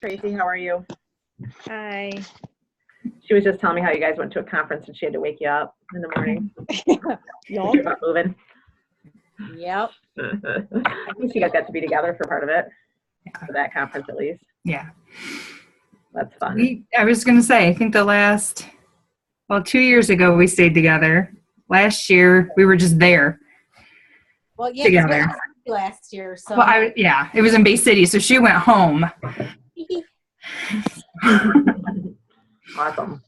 Tracy, how are you? Hi. She was just telling me how you guys went to a conference and she had to wake you up in the morning. Yup. You're not moving. Yep. I think you guys got to be together for part of it, for that conference at least. Yeah. That's fun. I was going to say, I think 2 years ago we stayed together. Last year we were just there Well, yeah, together. last year. So Well, it was in Bay City, so she went home. Awesome.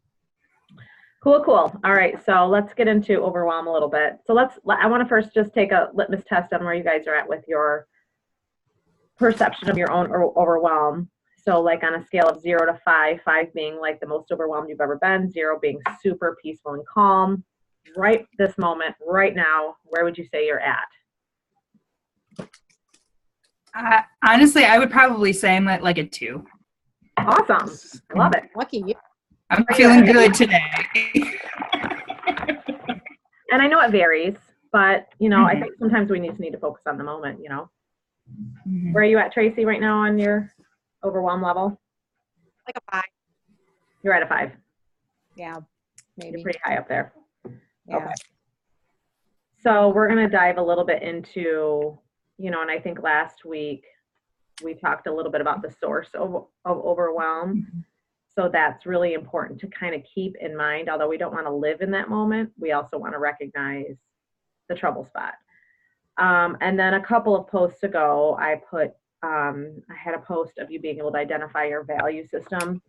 Cool. All right, so let's get into overwhelm a little bit. So I want to first just take a litmus test on where you guys are at with your perception of your own overwhelm. So like on a scale of 0 to 5, 5 being like the most overwhelmed you've ever been, 0 being super peaceful and calm, right this moment, right now, where would you say you're at? Honestly, I would probably say I'm at like a 2. Awesome. I love it. Lucky you. I'm feeling good today. And I know it varies, but, I think sometimes we need to focus on the moment, Mm-hmm. Where are you at, Tracy, right now on your overwhelm level? Like a 5. You're at a 5. Yeah, maybe. You're pretty high up there. Yeah. Okay. So we're going to dive a little bit into, and I think last week we talked a little bit about the source of overwhelm. Mm-hmm. So that's really important to kind of keep in mind. Although we don't want to live in that moment, we also want to recognize the trouble spot. And then a couple of posts ago, I had a post of you being able to identify your value system.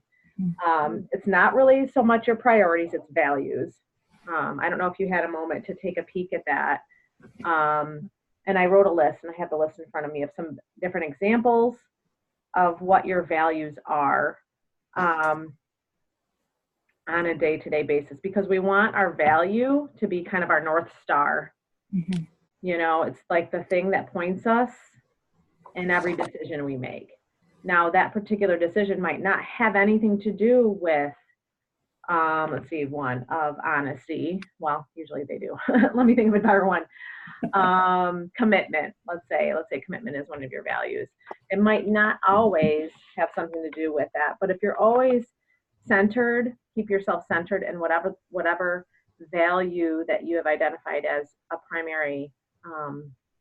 It's not really so much your priorities, it's values. I don't know if you had a moment to take a peek at that. And I wrote a list, and I have the list in front of me of some different examples of what your values are on a day-to-day basis, because we want our value to be kind of our North Star. Mm-hmm. It's like the thing that points us in every decision we make. Now, that particular decision might not have anything to do with, one of honesty. Well, usually they do. Let me think of a better one. Commitment. Let's say commitment is one of your values. It might not always have something to do with that, but if you're always centered, keep yourself centered in whatever value that you have identified as a primary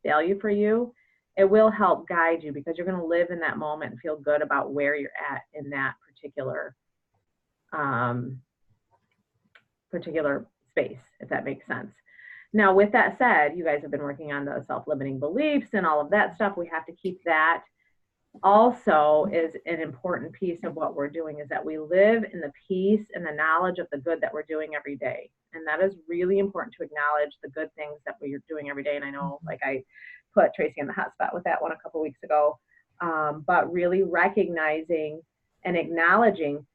value for you, it will help guide you, because you're going to live in that moment and feel good about where you're at in that particular space, if that makes sense. Now, with that said, you guys have been working on the self-limiting beliefs and all of that stuff. We have to keep that. Also, is an important piece of what we're doing is that we live in the peace and the knowledge of the good that we're doing every day. And that is really important, to acknowledge the good things that we're doing every day. And I know, like, I put Tracy in the hot spot with that one a couple weeks ago, but really recognizing and acknowledging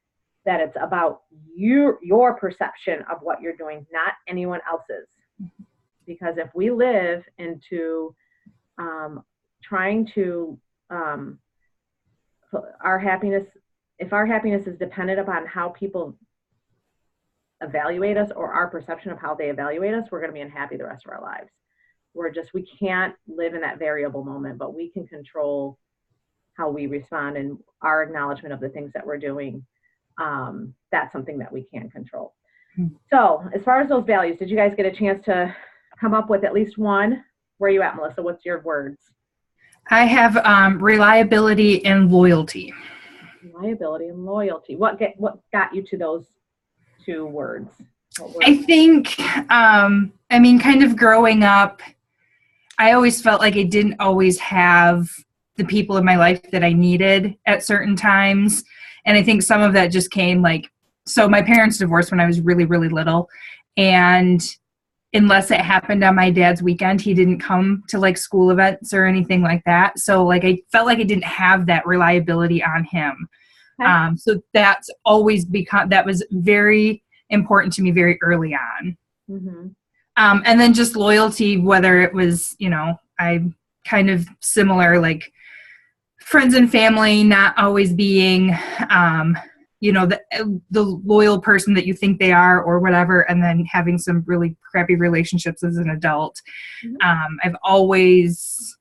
that it's about your perception of what you're doing, not anyone else's. Because if we live into trying to our happiness, if our happiness is dependent upon how people evaluate us or our perception of how they evaluate us, we're going to be unhappy the rest of our lives. We can't live in that variable moment, but we can control how we respond and our acknowledgement of the things that we're doing. That's something that we can control. So as far as those values, did you guys get a chance to come up with at least one? Where are you at, Melissa? What's your words? I have reliability and loyalty. Reliability and loyalty. What got you to those 2 words? I think, kind of growing up, I always felt like I didn't always have the people in my life that I needed at certain times. And I think some of that just came so my parents divorced when I was really, really little. And unless it happened on my dad's weekend, he didn't come to school events or anything like that. So I felt like I didn't have that reliability on him. Okay. So that's always that was very important to me very early on. Mm-hmm. And then just loyalty, whether it was, I'm kind of similar, friends and family, not always being, the loyal person that you think they are or whatever, and then having some really crappy relationships as an adult. Mm-hmm. I've always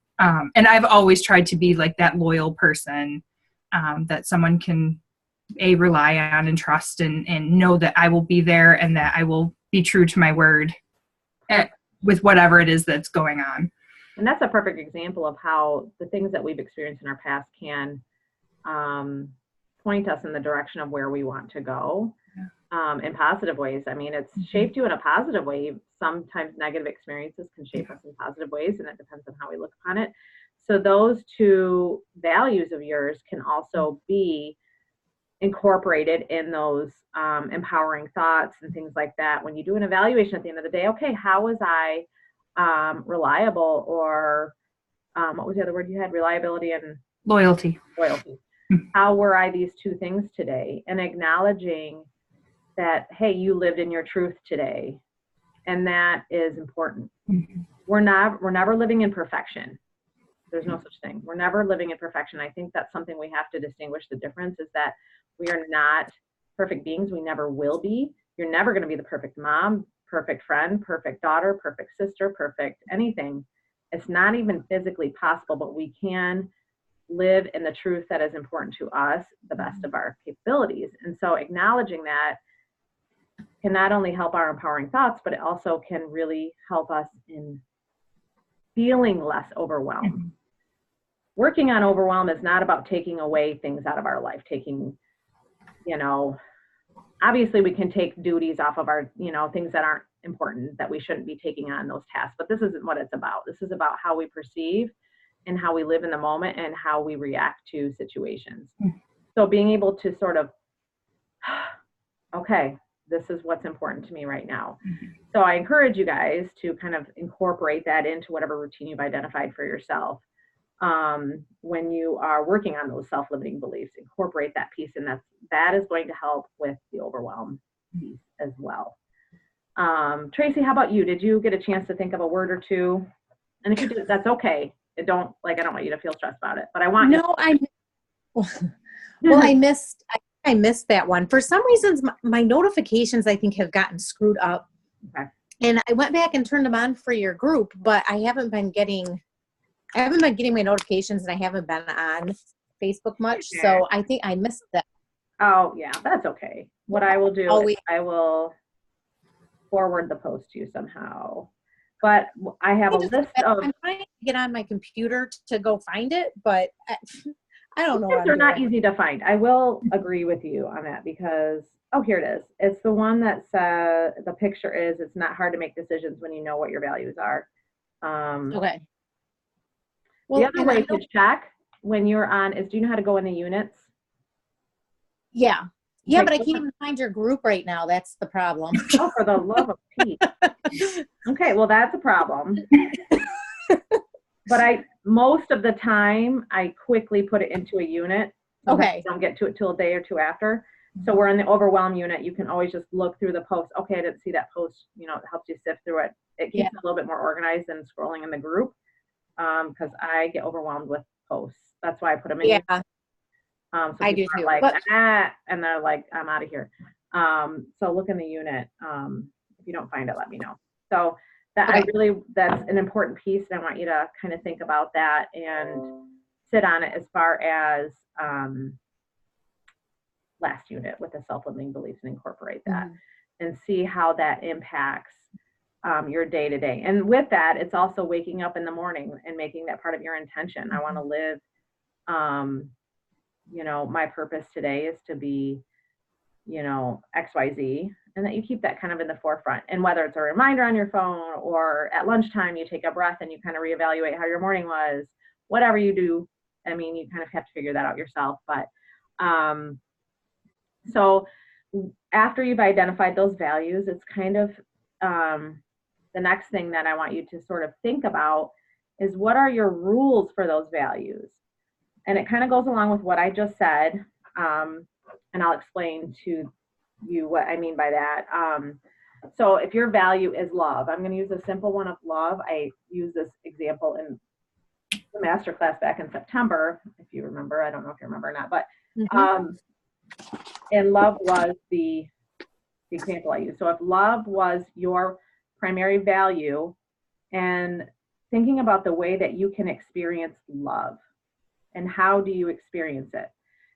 tried to be that loyal person that someone can rely on and trust and know that I will be there and that I will be true to my word with whatever it is that's going on. And that's a perfect example of how the things that we've experienced in our past can point us in the direction of where we want to go in positive ways. I mean, it's shaped you in a positive way. Sometimes negative experiences can shape us in positive ways, and it depends on how we look upon it. So those two values of yours can also be incorporated in those empowering thoughts and things like that. When you do an evaluation at the end of the day, okay, how was I reliable, or what was the other word you had? Reliability and Loyalty. How were I these two things today? And acknowledging that, hey, you lived in your truth today. And that is important. Mm-hmm. We're never living in perfection. There's no such thing. We're never living in perfection. I think that's something we have to distinguish. The difference is that we are not perfect beings. We never will be. You're never going to be the perfect mom, perfect friend, perfect daughter, perfect sister, perfect anything. It's not even physically possible, but we can live in the truth that is important to us, the best of our capabilities. And so acknowledging that can not only help our empowering thoughts, but it also can really help us in feeling less overwhelmed. Mm-hmm. Working on overwhelm is not about taking away things out of our life, obviously we can take duties off of our, things that aren't important, that we shouldn't be taking on those tasks, but this isn't what it's about. This is about how we perceive and how we live in the moment and how we react to situations. Mm-hmm. So being able to sort of, okay, this is what's important to me right now. Mm-hmm. So I encourage you guys to kind of incorporate that into whatever routine you've identified for yourself. When you are working on those self-limiting beliefs, incorporate that piece, and that is going to help with the overwhelm piece as well. Tracy, how about you? Did you get a chance to think of a word or two? And if you did, that's okay. I don't want you to feel stressed about it, but I want I missed that one. For some reasons, my notifications, I think, have gotten screwed up. Okay. And I went back and turned them on for your group, but I haven't been getting my notifications, and I haven't been on Facebook much. Okay. So I think I missed that. Oh, yeah, that's okay. What I will do is I will forward the post to you somehow. But I have a list of... I'm trying to get on my computer to go find it, but I don't know. They're not easy to find. I will agree with you on that because, here it is. It's the one that says, the picture is, it's not hard to make decisions when you know what your values are. Okay. Well, the other way to check when you're on is, do you know how to go in the units? Yeah. Yeah, but I can't even find your group right now. That's the problem. Oh, for the love of Pete. Okay, well, that's a problem. But most of the time, I quickly put it into a unit. Okay. Don't get to it till a day or two after. So we're in the overwhelm unit. You can always just look through the post. Okay, I didn't see that post. It helps you sift through it. It keeps it a little bit more organized than scrolling in the group. Because I get overwhelmed with posts. That's why I put them in. Yeah. So I do too. Like, and they're like, I'm out of here. So look in the unit. If you don't find it, let me know. So that that's an important piece, and I want you to kind of think about that and sit on it as far as last unit with the self-limiting beliefs, and incorporate that and see how that impacts your day to day. And with that, it's also waking up in the morning and making that part of your intention. I want to live, my purpose today is to be, XYZ, and that you keep that kind of in the forefront. And whether it's a reminder on your phone or at lunchtime, you take a breath and you kind of reevaluate how your morning was, whatever you do. I mean, you kind of have to figure that out yourself. But so after you've identified those values, it's kind of, the next thing that I want you to sort of think about is, what are your rules for those values? And it kind of goes along with what I just said, and I'll explain to you what I mean by that. So if your value is love, I'm going to use a simple one of love. I use this example in the masterclass back in September, if you remember. I don't know if you remember or not, but and love was the example I used. So if love was your primary value, and thinking about the way that you can experience love, and how do you experience it?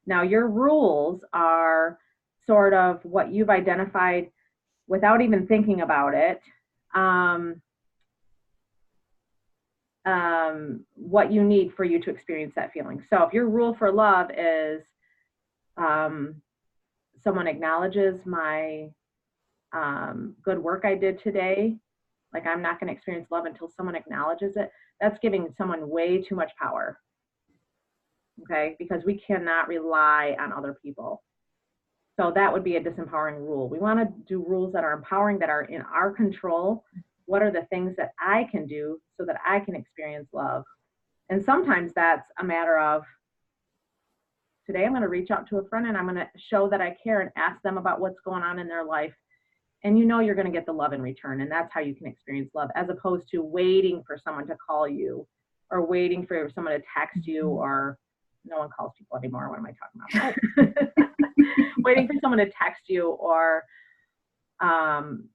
Now, your rules are sort of what you've identified without even thinking about it. What you need for you to experience that feeling. So if your rule for love is someone acknowledges my good work I did today, like I'm not going to experience love until someone acknowledges it, that's giving someone way too much power. Okay, because we cannot rely on other people. So that would be a disempowering rule. We want to do rules that are empowering, that are in our control. What are the things that I can do so that I can experience love? And sometimes that's a matter of, today I'm going to reach out to a friend and I'm going to show that I care and ask them about what's going on in their life. And you know you're going to get the love in return. And that's how you can experience love, as opposed to waiting for someone to call you or waiting for someone to text you, or no one calls people anymore. What am I talking about? Waiting for someone to text you or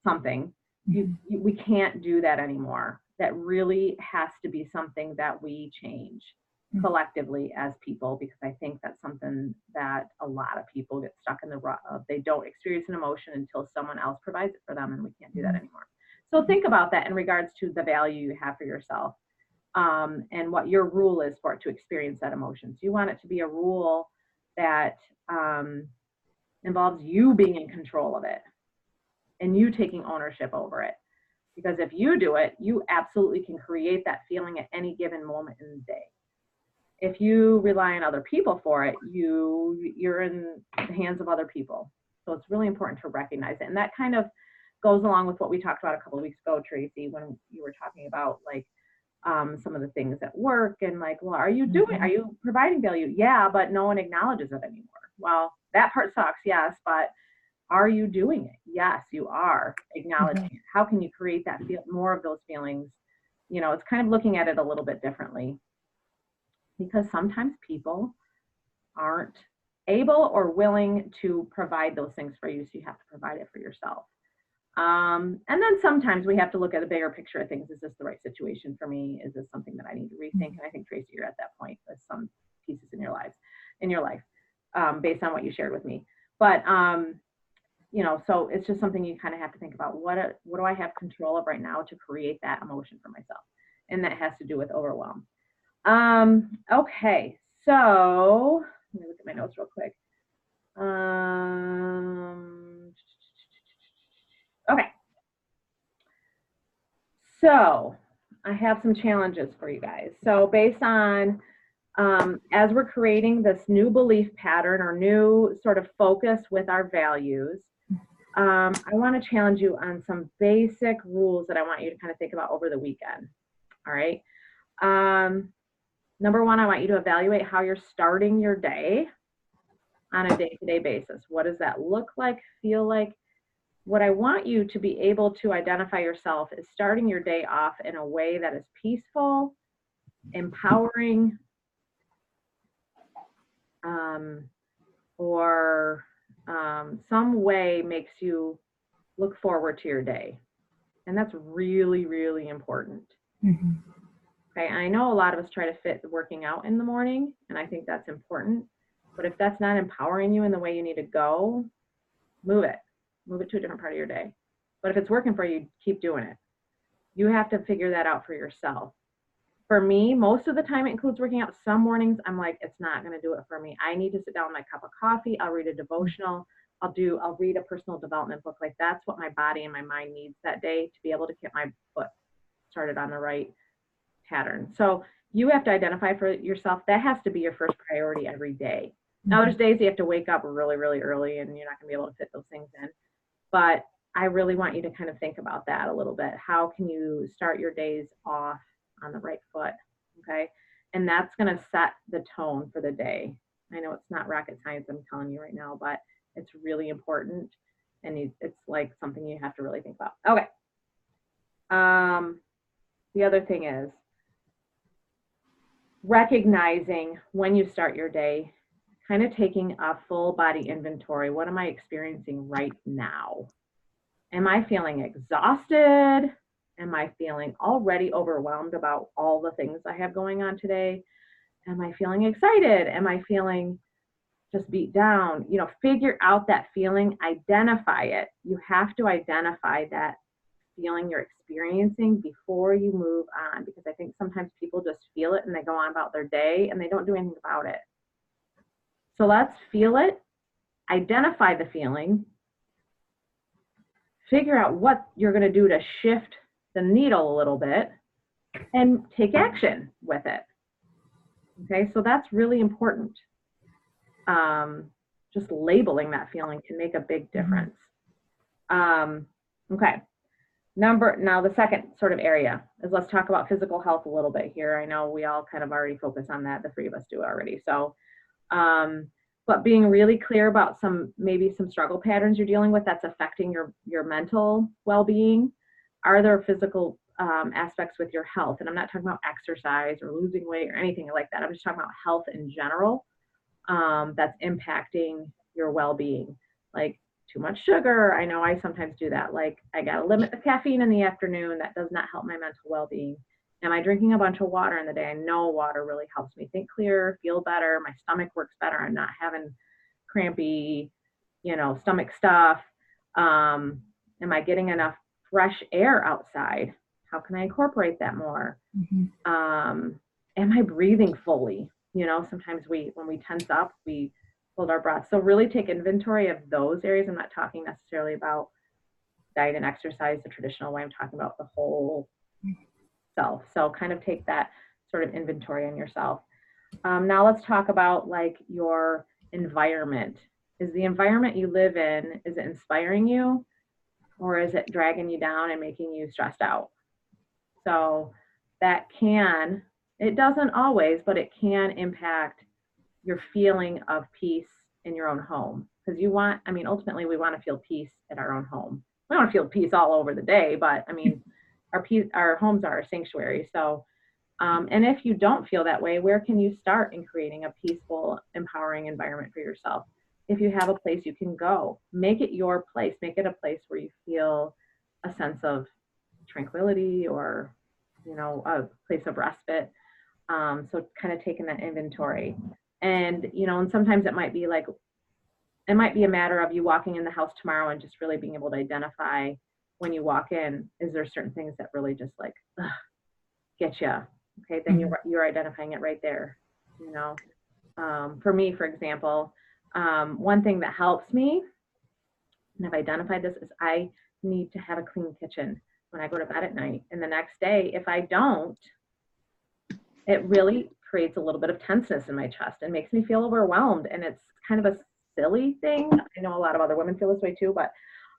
something. We can't do that anymore. That really has to be something that we change collectively as people, because I think that's something that a lot of people get stuck in the rut of. They don't experience an emotion until someone else provides it for them, and we can't do that anymore. So think about that in regards to the value you have for yourself, and what your rule is for it to experience that emotion. So you want it to be a rule that involves you being in control of it and you taking ownership over it. Because if you do it, you absolutely can create that feeling at any given moment in the day. If you rely on other people for it, you're in the hands of other people. So it's really important to recognize it. And that kind of goes along with what we talked about a couple of weeks ago, Tracy, when you were talking about like some of the things at work, and like, well, are you providing value? Yeah, but no one acknowledges it anymore. Well, that part sucks, yes, but are you doing it? Yes, you are acknowledging it. How can you create that more of those feelings? You know, it's kind of looking at it a little bit differently, because sometimes people aren't able or willing to provide those things for you, so you have to provide it for yourself. And then sometimes we have to look at a bigger picture of things. Is this the right situation for me? Is this something that I need to rethink? And I think, Tracy, you're at that point with some pieces in your life, based on what you shared with me. But you know, so it's just something you kind of have to think about. What do I have control of right now to create that emotion for myself? And that has to do with overwhelm. Okay, so let me look at my notes real quick. Okay, so I have some challenges for you guys. So based on, as we're creating this new belief pattern or new sort of focus with our values, I want to challenge you on some basic rules that I want you to kind of think about over the weekend. All right. Number one, I want you to evaluate how you're starting your day on a day-to-day basis. What does that look like, feel like? What I want you to be able to identify yourself is starting your day off in a way that is peaceful, empowering, or some way makes you look forward to your day. And that's really, really important. Okay, I know a lot of us try to fit working out in the morning, and I think that's important. But if that's not empowering you in the way you need to go, move it to a different part of your day. But if it's working for you, keep doing it. You have to figure that out for yourself. For me, most of the time it includes working out. Some mornings I'm like, it's not going to do it for me. I need to sit down with my cup of coffee. I'll read a devotional. I'll read a personal development book. Like, that's what my body and my mind needs that day to be able to get my foot started on the right pattern. So you have to identify for yourself. That has to be your first priority every day. Now, there's days you have to wake up really, really early and you're not going to be able to fit those things in. But I really want you to kind of think about that a little bit. How can you start your days off on the right foot? Okay. And that's going to set the tone for the day. I know it's not rocket science, I'm telling you right now, but it's really important. And it's like something you have to really think about. Okay. The other thing is recognizing when you start your day, kind of taking a full body inventory. What am I experiencing right now? Am I feeling exhausted? Am I feeling already overwhelmed about all the things I have going on today? Am I feeling excited? Am I feeling just beat down, figure out that feeling, identify it. You have to identify that feeling you're experiencing before you move on, because I think sometimes people just feel it and they go on about their day and they don't do anything about it. So let's feel it, identify the feeling, figure out what you're going to do to shift the needle a little bit, and take action with it. Okay, so that's really important. Just labeling that feeling can make a big difference. Okay. Now the second sort of area is, let's talk about physical health a little bit here. I know we all kind of already focus on that. The three of us do already. So, but being really clear about maybe some struggle patterns you're dealing with that's affecting your mental well-being. Are there physical aspects with your health? And I'm not talking about exercise or losing weight or anything like that. I'm just talking about health in general that's impacting your well-being, like too much sugar. I know I sometimes do that. Like, I got to limit the caffeine in the afternoon. That does not help my mental well-being. Am I drinking a bunch of water in the day? I know water really helps me think clear, feel better. My stomach works better. I'm not having crampy, stomach stuff. Am I getting enough fresh air outside? How can I incorporate that more? Am I breathing fully? Sometimes when we tense up, we hold our breath. So really take inventory of those areas. I'm not talking necessarily about diet and exercise the traditional way. I'm talking about the whole self. So kind of take that sort of inventory on yourself. Now let's talk about like your environment. Is the environment you live in, is it inspiring you, or is it dragging you down and making you stressed out? So that it doesn't always, but it can impact your feeling of peace in your own home. Because ultimately we want to feel peace in our own home. We want to feel peace all over the day, but our homes are a sanctuary. So, and if you don't feel that way, where can you start in creating a peaceful, empowering environment for yourself? If you have a place you can go, make it your place. Make it a place where you feel a sense of tranquility or, a place of respite. So kind of taking that inventory. And, and sometimes it might be a matter of you walking in the house tomorrow and just really being able to identify when you walk in, is there certain things that really just get you? Okay, then you're identifying it right there. For me, for example, one thing that helps me, and I've identified this, is I need to have a clean kitchen when I go to bed at night. And the next day, if I don't, it really creates a little bit of tenseness in my chest and makes me feel overwhelmed. And it's kind of a silly thing. I know a lot of other women feel this way too, but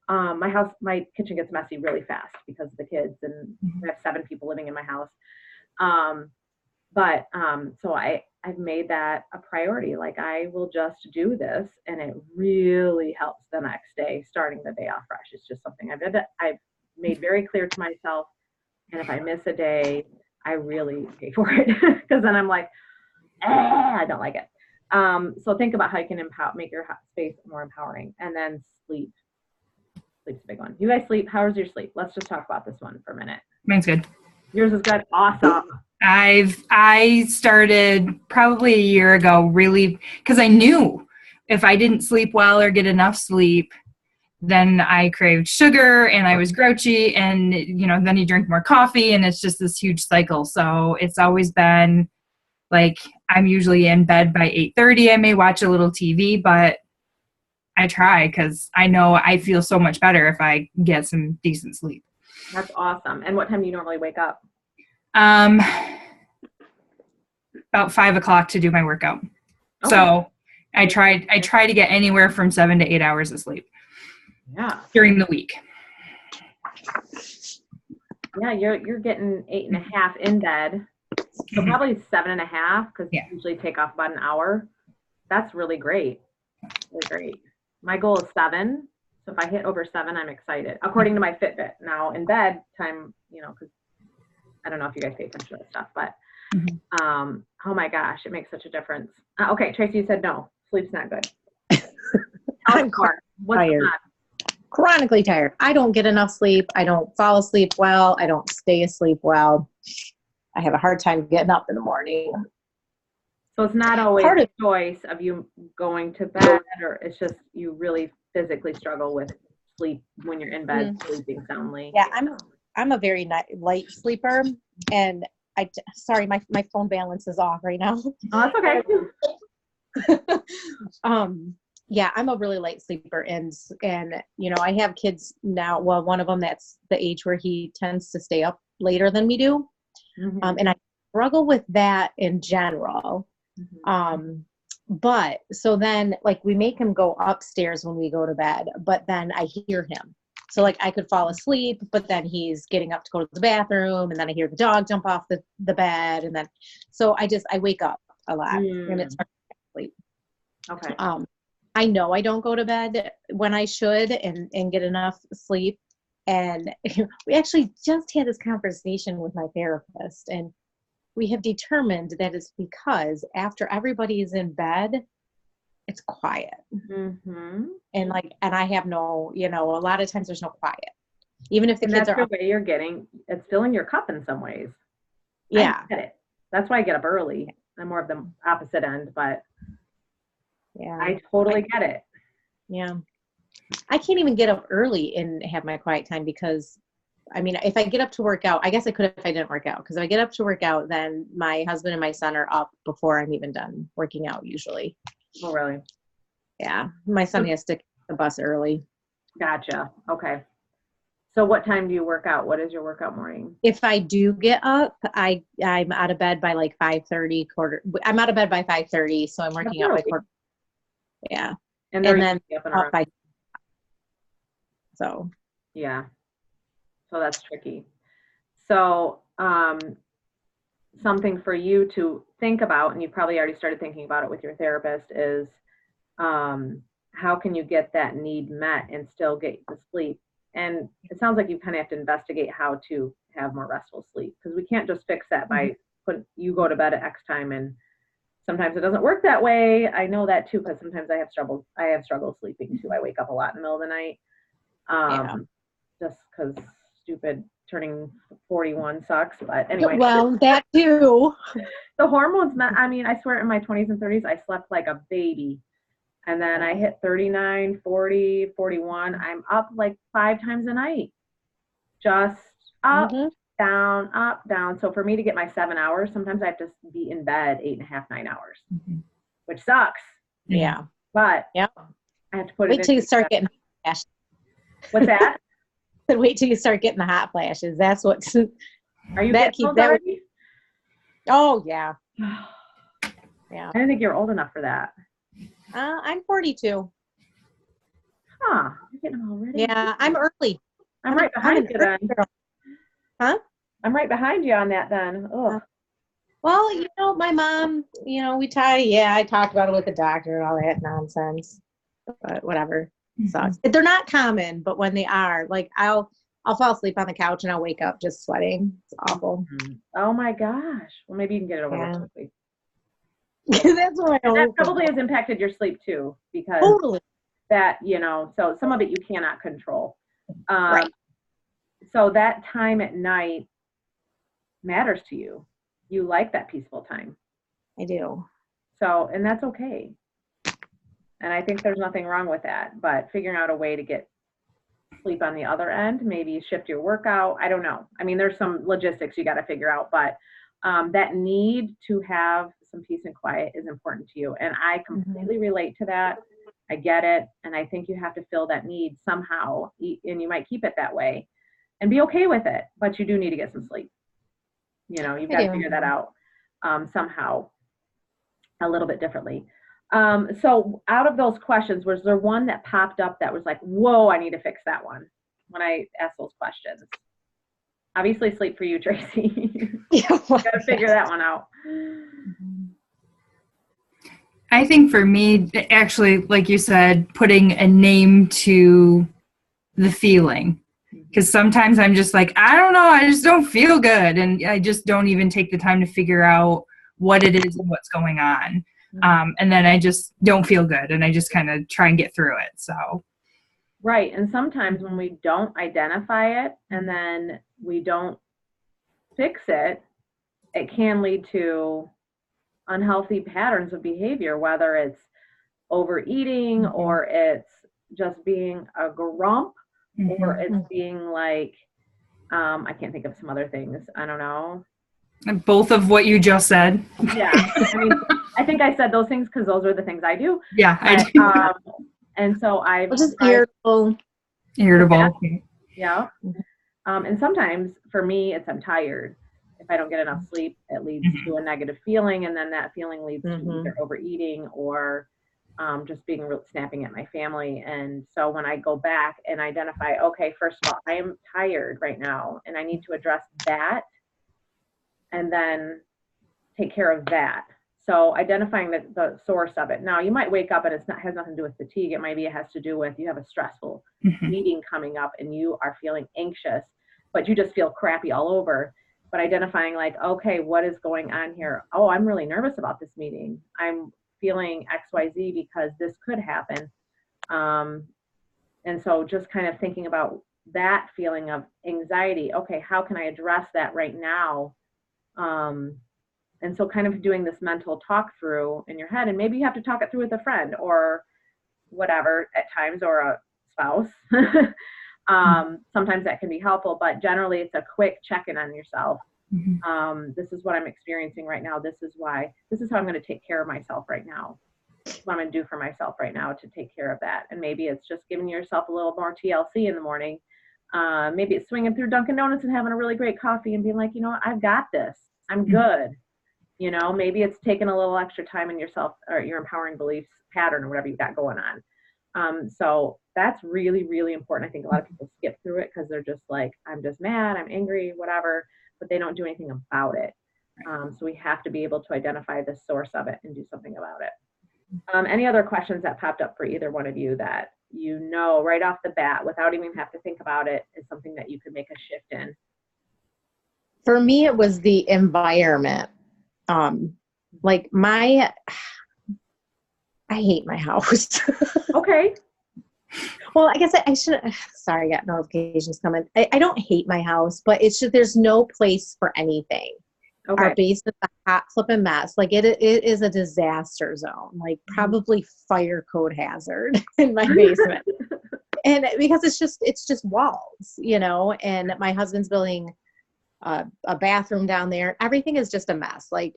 my kitchen gets messy really fast because of the kids, and I have 7 people living in my house. So I've made that a priority. Like, I will just do this, and it really helps the next day, starting the day off fresh. It's just something I've made very clear to myself. And if I miss a day, I really pay for it, because then I'm like, I don't like it. So think about how you can make your space more empowering. And then sleep. Sleep's a big one. You guys sleep? How's your sleep? Let's just talk about this one for a minute. Mine's good. Yours is good. Awesome. I started probably a year ago, really, because I knew if I didn't sleep well or get enough sleep, then I craved sugar and I was grouchy, and then you drink more coffee, and it's just this huge cycle. So it's always been like, I'm usually in bed by 8:30. I may watch a little TV, but I try, because I know I feel so much better if I get some decent sleep. That's awesome. And what time do you normally wake up? About 5 o'clock to do my workout. Okay. So I try to get anywhere from 7 to 8 hours of sleep. Yeah. During the week. Yeah, you're getting 8.5 in bed. So probably 7.5, because you usually take off about an hour. That's really great. Really great. My goal is 7. So if I hit over 7, I'm excited. According to my Fitbit. Now in bed time, because I don't know if you guys pay attention to this stuff, but oh my gosh, it makes such a difference. Okay, Tracy, you said no. Sleep's not good. I'm tired. Chronically tired. I don't get enough sleep. I don't fall asleep well. I don't stay asleep well. I have a hard time getting up in the morning. So it's not always Part a of choice of you going to bed, or it's just you really physically struggle with sleep when you're in bed, sleeping soundly. yeah, I'm a very light sleeper, and sorry, my phone balance is off right now. Oh, that's okay. Yeah, I'm a really light sleeper, and you know, I have kids now. Well, one of them, that's the age where he tends to stay up later than we do. And I struggle with that in general. But so then, like, we make him go upstairs when we go to bed, but then I hear him. So like I could fall asleep, but then he's getting up to go to the bathroom, and then I hear the dog jump off the bed, and then so I wake up a lot, and it's hard to sleep. Okay. I know I don't go to bed when I should and get enough sleep. And we actually just had this conversation with my therapist, and we have determined that it's because after everybody is in bed, it's quiet. And I have no, you know, a lot of times there's no quiet. Even if the kids are the way you're getting, it's filling your cup in some ways. Yeah. I get it. That's why I get up early. I'm more of the opposite end, but yeah, I totally get it. Yeah. I can't even get up early and have my quiet time because, I mean, if I get up to work out, I guess I could if I didn't work out. Because if I get up to work out, then my husband and my son are up before I'm even done working out usually. Oh, really? Yeah. My son has to take the bus early. Gotcha. Okay. So what time do you work out? What is your workout morning? If I do get up, I'm out of bed by like 5:30, I'm out of bed by 5:30, so I'm working out by quarter. Yeah. And then up by. So. Yeah. So that's tricky. So something for you to think about, and you probably already started thinking about it with your therapist, is how can you get that need met and still get the sleep? And it sounds like you kind of have to investigate how to have more restful sleep, because we can't just fix that by you go to bed at X time, and sometimes it doesn't work that way. I know that too, because sometimes I have struggled sleeping too. I wake up a lot in the middle of the night. Just because stupid turning 41 sucks. But anyway. Well, that too. The hormones, I mean, I swear in my 20s and 30s, I slept like a baby. And then I hit 39, 40, 41. I'm up like 5 times a night. Just up, down, up, down. So for me to get my 7 hours, sometimes I have to be in bed 8.5, 9 hours, which sucks. Yeah. But I have to put Wait till you start getting flashes. What's that? Wait till you start getting the hot flashes. That's what. Are you getting those already? Oh, yeah. Yeah. I didn't think you were old enough for that. I'm 42. Huh. You're getting them already? Yeah, I'm early. I'm right behind you then. Huh? I'm right behind you on that then. Ugh. Well, you know, my mom, you know, I talked about it with the doctor and all that nonsense. But whatever. Sucks. They're not common, but when they are, like I'll fall asleep on the couch and I'll wake up just sweating. It's awful. Oh my gosh. Well, maybe you can get it over with quickly. That's what that probably has impacted your sleep too, because that, you know, so some of it you cannot control. Right. So that time at night matters to you. You like that peaceful time. I do. So, and that's okay. And I think there's nothing wrong with that, but figuring out a way to get sleep on the other end, maybe shift your workout. I don't know. I mean, there's some logistics you got to figure out, but that need to have some peace and quiet is important to you. And I completely relate to that. I get it. And I think you have to fill that need somehow, and you might keep it that way and be okay with it, but you do need to get some sleep. You know, you've got to figure that out somehow a little bit differently. So out of those questions, was there one that popped up that was like, whoa, I need to fix that one when I asked those questions? Obviously sleep for you, Tracy. You got to figure that one out. I think for me, actually, like you said, putting a name to the feeling. Because sometimes I'm just like, I don't know, I just don't feel good. And I just don't even take the time to figure out what it is and what's going on. And then I just don't feel good, and I just kind of try and get through it. So, right. And sometimes when we don't identify it and then we don't fix it, it can lead to unhealthy patterns of behavior, whether it's overeating or it's just being a grump or it's being like, I can't think of some other things. I don't know. Both of what you just said. Yeah. I mean, I think I said those things because those are the things I do. Yeah, but, I do. And so I've just irritable. Irritable. Yeah. And sometimes for me, it's I'm tired. If I don't get enough sleep, it leads to a negative feeling. And then that feeling leads to either overeating or just being snapping at my family. And so when I go back and identify, okay, first of all, I am tired right now and I need to address that and then take care of that. So identifying the source of it. Now you might wake up and has nothing to do with fatigue. It has to do with you have a stressful meeting coming up and you are feeling anxious, but you just feel crappy all over. But identifying like, okay, what is going on here? Oh, I'm really nervous about this meeting. I'm feeling XYZ because this could happen. And so just kind of thinking about that feeling of anxiety. Okay, how can I address that right now? And so kind of doing this mental talk through in your head, and maybe you have to talk it through with a friend or whatever at times, or a spouse. Sometimes that can be helpful, but generally it's a quick check-in on yourself. This is what I'm experiencing right now. This is how I'm going to take care of myself right now. What I'm going to do for myself right now to take care of that. And maybe it's just giving yourself a little more TLC in the morning. Maybe it's swinging through Dunkin' Donuts and having a really great coffee and being like, you know what, I've got this. I'm good. You know, maybe it's taking a little extra time in yourself or your empowering beliefs pattern or whatever you've got going on. So that's really, really important. I think a lot of people skip through it because they're just like, I'm just mad, I'm angry, whatever, but they don't do anything about it. So we have to be able to identify the source of it and do something about it. Any other questions that popped up for either one of you that you know right off the bat without even have to think about it is something that you could make a shift in? For me, it was the environment. Like I hate my house. Okay. Well, I guess I should, sorry, I got notifications coming. I don't hate my house, but it's just, there's no place for anything. Okay. Our basement's a hot flipping mess. Like it is a disaster zone, like probably fire code hazard in my basement. And because it's just walls, you know, and my husband's building a bathroom down there. Everything is just a mess. Like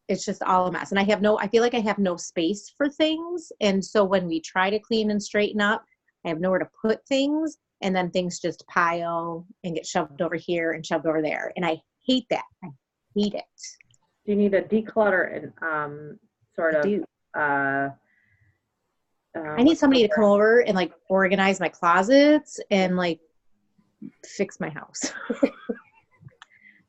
it's just all a mess. And I feel like I have no space for things. And so when we try to clean and straighten up, I have nowhere to put things. And then things just pile and get shoved over here and shoved over there. And I hate that. I hate it. Do you need to declutter and sort of I need somebody to come over and like organize my closets and like fix my house.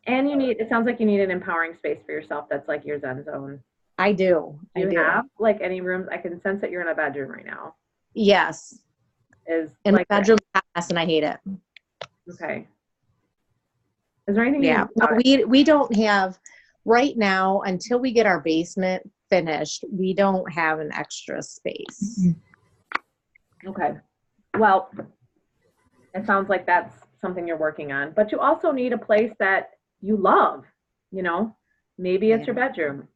And it sounds like you need an empowering space for yourself that's like your zen zone. I do. Do you have like any rooms? I can sense that you're in a bedroom right now. Yes. And like my bedroom's a mess and I hate it. Okay. Is there anything? Yeah. We don't have right now until we get our basement finished. We don't have an extra space. Okay. Well, it sounds like that's something you're working on, but you also need a place that you love, you know, maybe it's your bedroom.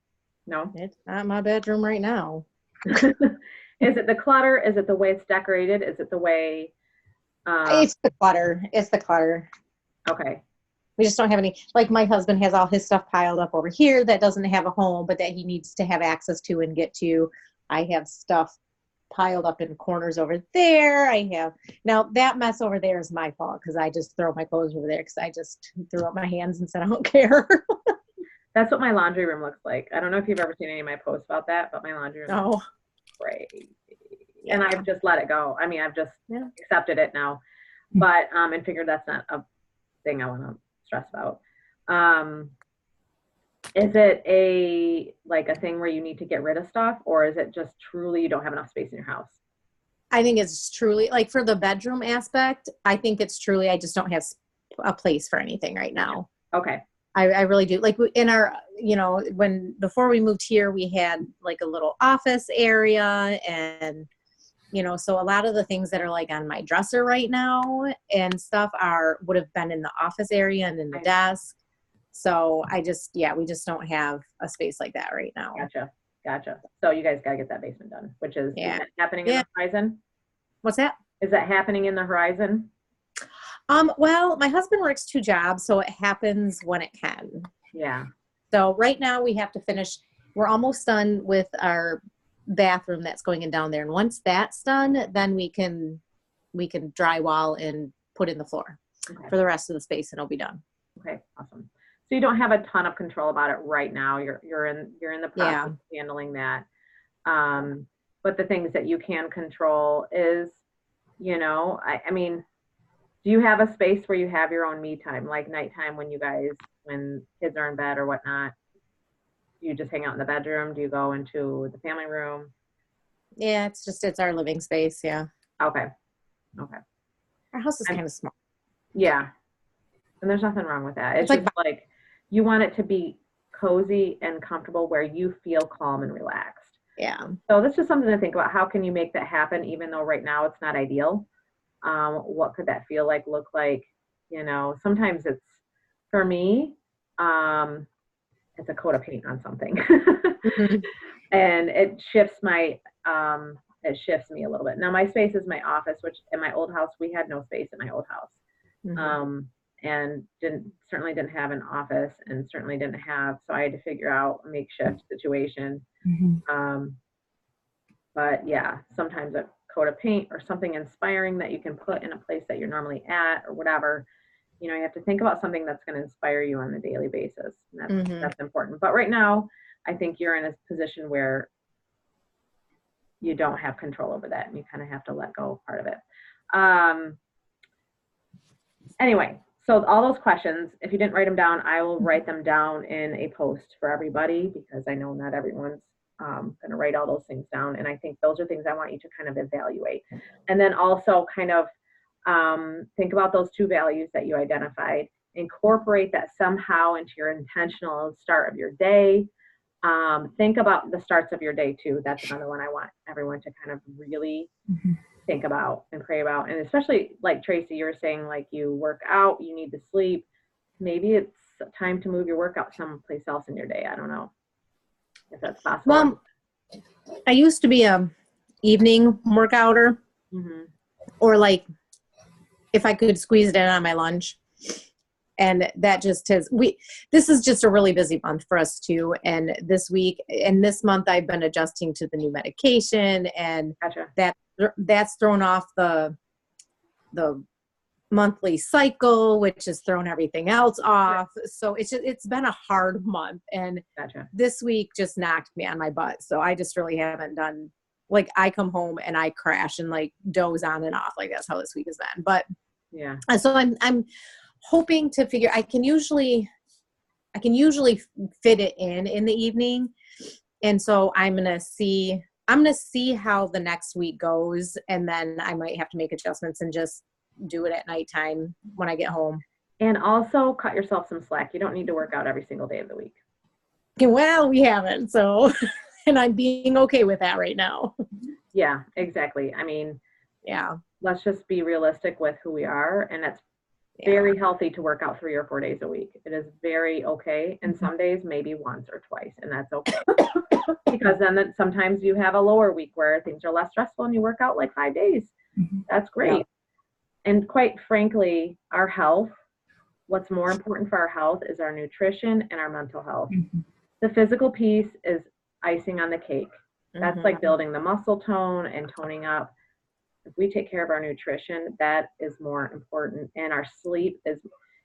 No, it's not my bedroom right now. Is it the clutter? Is it the way it's decorated? Is it the way? It's the clutter. It's the clutter. Okay. We just don't have any, like my husband has all his stuff piled up over here that doesn't have a home, but that he needs to have access to and get to. I have stuff piled up in corners over there. Now that mess over there is my fault because I just throw my clothes over there because I just threw up my hands and said, I don't care. That's what my laundry room looks like. I don't know if you've ever seen any of my posts about that, but my laundry room is crazy. Yeah. And I've just let it go. I mean, I've just accepted it now, but, and figured that's not a thing I want to stress about. Is it a thing where you need to get rid of stuff, or is it just truly you don't have enough space in your house? I think it's truly like for the bedroom aspect, I think it's truly, I just don't have a place for anything right now. Okay. I really do. Like in our, you know, before we moved here, we had like a little office area and, you know, so a lot of the things that are like on my dresser right now and stuff would have been in the office area and in the desk. So we just don't have a space like that right now. Gotcha. So you guys got to get that basement done, which is that happening in the horizon? What's that? Is that happening in the horizon? Well, my husband works 2 jobs, so it happens when it can. Yeah. So right now we have to finish. We're almost done with our bathroom that's going in down there. And once that's done, then we can drywall and put in the floor for the rest of the space, and it'll be done. Okay, awesome. So you don't have a ton of control about it right now. You're in the process of handling that. But the things that you can control is, I mean, do you have a space where you have your own me time, like nighttime when kids are in bed or whatnot? Do you just hang out in the bedroom? Do you go into the family room? Yeah, it's our living space. Yeah. Okay. Our house is kind of small. Yeah. And there's nothing wrong with that. It's just like you want it to be cozy and comfortable where you feel calm and relaxed. Yeah. So that's just something to think about. How can you make that happen, even though right now it's not ideal? What could that feel like, look like? Sometimes it's, for me, it's a coat of paint on something. And it shifts me a little bit. Now my space is my office, which in my old house, we had no space in my old house. And certainly didn't have an office, and certainly didn't have, so I had to figure out a makeshift situation. But yeah, sometimes a coat of paint or something inspiring that you can put in a place that you're normally at or whatever, you have to think about something that's going to inspire you on a daily basis. And that's important. But right now, I think you're in a position where you don't have control over that, and you kind of have to let go of part of it. Anyway, so all those questions, if you didn't write them down, I will write them down in a post for everybody, because I know not everyone's going to write all those things down. And I think those are things I want you to kind of evaluate. And then also kind of think about those 2 values that you identified, incorporate that somehow into your intentional start of your day. Think about the starts of your day too. That's another one I want everyone to kind of really think about and pray about. And especially like Tracy, you were saying, like you work out, you need to sleep. Maybe it's time to move your workout someplace else in your day. I don't know if that's possible. Well, I used to be a evening workouter, or like if I could squeeze it in on my lunch. And that just this is just a really busy month for us too. And this week and this month I've been adjusting to the new medication, and that's thrown off the monthly cycle, which has thrown everything else off. So it's been a hard month, and this week just knocked me on my butt. So I just really haven't done, like, I come home and I crash and like doze on and off. Like that's how this week has been. But yeah, so I'm hoping to figure, I can usually fit it in the evening. And so I'm going to see how the next week goes. And then I might have to make adjustments and just do it at nighttime when I get home. And also cut yourself some slack. You don't need to work out every single day of the week. Well, we haven't. So, and I'm being okay with that right now. Yeah, exactly. I mean, let's just be realistic with who we are. And it's very healthy to work out 3 or 4 days a week. It is very okay. And some days maybe once or twice, and that's okay. Because then sometimes you have a lower week where things are less stressful and you work out like 5 days. That's great. Yeah. And quite frankly, our health, what's more important for our health is our nutrition and our mental health. The physical piece is icing on the cake. That's like building the muscle tone and toning up. If we take care of our nutrition, that is more important. And our sleep is,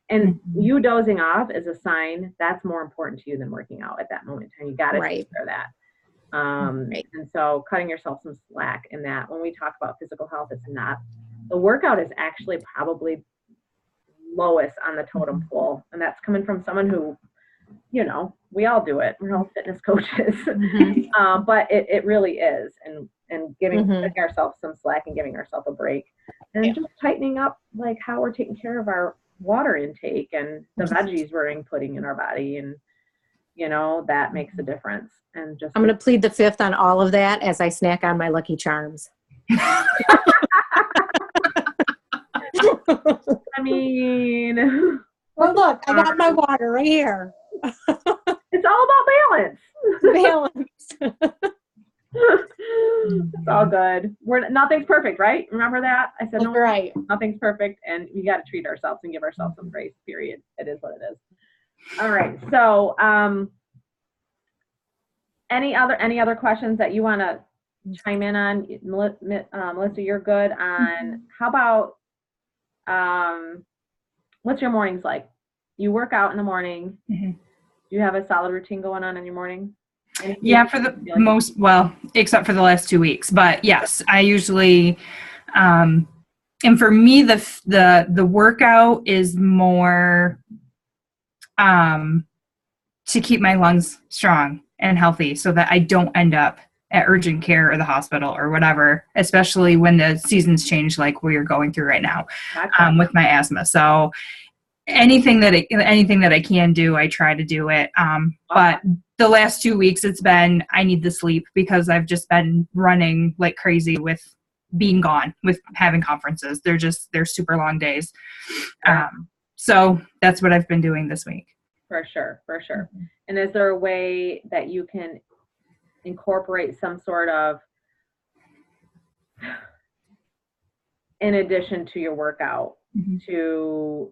and you dozing off is a sign that's more important to you than working out at that moment in time. You got to take care of that. And so cutting yourself some slack in that. When we talk about physical health, it's not, the workout is actually probably lowest on the totem pole. And that's coming from someone who, you know, we all do it. We're all fitness coaches. But it really is. And giving ourselves some slack and giving ourselves a break, and just tightening up like how we're taking care of our water intake and the veggies we're putting in our body, and you know that makes a difference. And just I'm going to plead the fifth on all of that as I snack on my Lucky Charms. I mean, well, look, I got my water right here. It's all about balance. Balance. It's all good. Nothing's perfect, right? Remember that? I said That's right. nothing's perfect, and we got to treat ourselves and give ourselves some grace. Period. It is what it is. All right. So, any other questions that you want to chime in on? Melissa, you're good on. How about what's your mornings like? You work out in the morning. Mm-hmm. Do you have a solid routine going on in your morning? Yeah, for the most, well, except for the last 2 weeks, but yes, I usually, and for me, the workout is more, to keep my lungs strong and healthy so that I don't end up at urgent care or the hospital or whatever, especially when the seasons change like we're going through right now. Gotcha. With my asthma. So anything that I can do, I try to do it. But the last 2 weeks it's been, I need the sleep because I've just been running like crazy with being gone, with having conferences. They're super long days. So that's what I've been doing this week. For sure. And is there a way that you can incorporate some sort of, in addition to your workout, to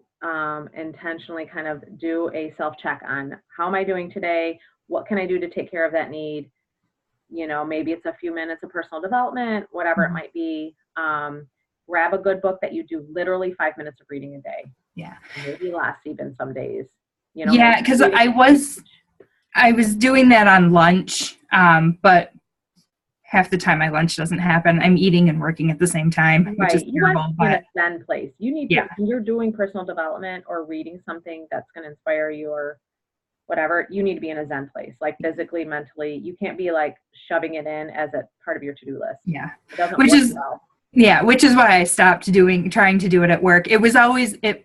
intentionally kind of do a self-check on how am I doing today? What can I do to take care of that need? You know, maybe it's a few minutes of personal development, whatever it might be. Grab a good book that you do literally 5 minutes of reading a day. Yeah. Maybe less even some days. You know, yeah, because I was doing that on lunch, but half the time my lunch doesn't happen. I'm eating and working at the same time, which is terrible. You want in a zen place. You need to, yeah. when you're doing personal development or reading something that's going to inspire you or whatever, you need to be in a zen place, like physically, mentally. You can't be like shoving it in as a part of your to-do list. Yeah. It doesn't work well. Yeah, which is why I stopped trying to do it at work. It was always, it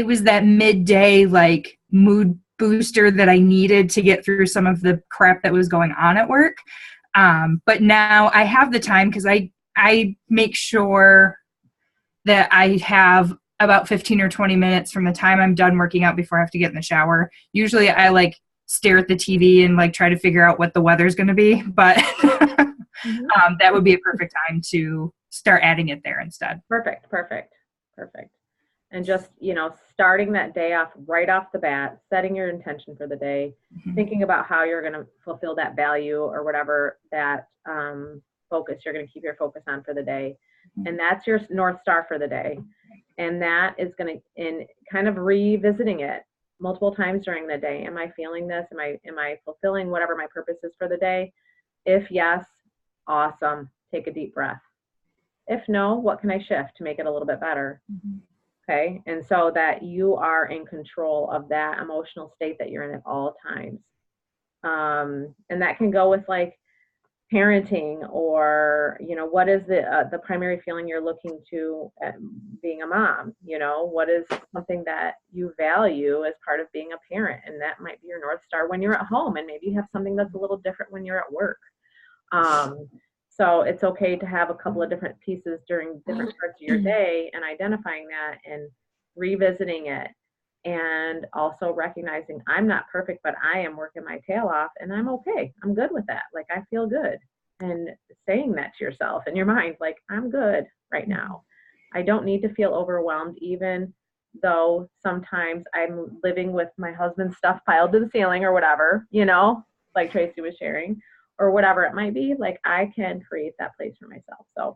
was that midday like mood booster that I needed to get through some of the crap that was going on at work. But now I have the time because I make sure that I have about 15 or 20 minutes from the time I'm done working out before I have to get in the shower. Usually I like stare at the TV and like try to figure out what the weather's going to be, but that would be a perfect time to start adding it there instead. Perfect. And just, you know, starting that day off right off the bat, setting your intention for the day, thinking about how you're going to fulfill that value or whatever that focus you're going to keep your focus on for the day. And that's your North Star for the day. And that is going to, in kind of revisiting it multiple times during the day. Am I feeling this? Am I fulfilling whatever my purpose is for the day? If yes, awesome. Take a deep breath. If no, what can I shift to make it a little bit better? Okay. And so that you are in control of that emotional state that you're in at all times. And that can go with like parenting or, you know, what is the primary feeling you're looking to at being a mom? You know, what is something that you value as part of being a parent? And that might be your North Star when you're at home, and maybe you have something that's a little different when you're at work. So it's okay to have a couple of different pieces during different parts of your day and identifying that and revisiting it. And also recognizing I'm not perfect, but I am working my tail off and I'm okay. I'm good with that. Like, I feel good. And saying that to yourself in your mind, like, I'm good right now. I don't need to feel overwhelmed, even though sometimes I'm living with my husband's stuff piled to the ceiling or whatever, you know, like Tracy was sharing, or whatever it might be. Like, I can create that place for myself. So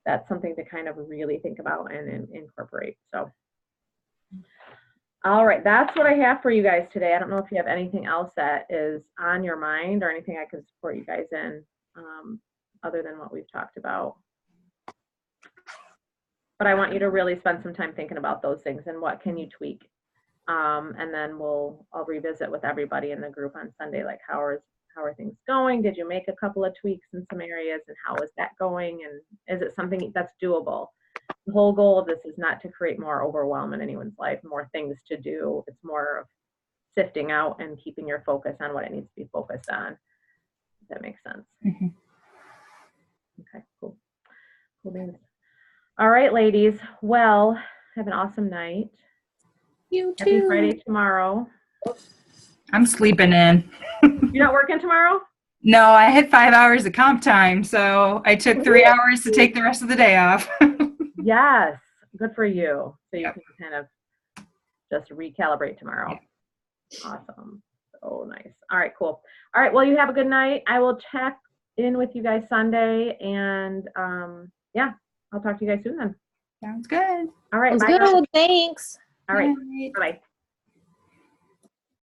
that's something to kind of really think about and incorporate. So. All right, that's what I have for you guys today. I don't know if you have anything else that is on your mind or anything I can support you guys in other than what we've talked about. But I want you to really spend some time thinking about those things and what can you tweak. And then I'll revisit with everybody in the group on Sunday, like how are things going? Did you make a couple of tweaks in some areas, and how is that going? And is it something that's doable? The whole goal of this is not to create more overwhelm in anyone's life, more things to do. It's more of sifting out and keeping your focus on what it needs to be focused on. If that makes sense. Okay, cool. Cool beans. All right, ladies. Well, have an awesome night. You Happy too. Friday tomorrow. I'm sleeping in. You're not working tomorrow? No, I had 5 hours of comp time, so I took 3 hours to take the rest of the day off. Yes. Good for you. So you Yep. can kind of just recalibrate tomorrow. Yeah. Awesome. Oh, nice. All right, cool. All right, well, you have a good night. I will check in with you guys Sunday, and yeah, I'll talk to you guys soon then. Sounds good. All right, Sounds bye, girls. good. Thanks. All right, Night. bye-bye.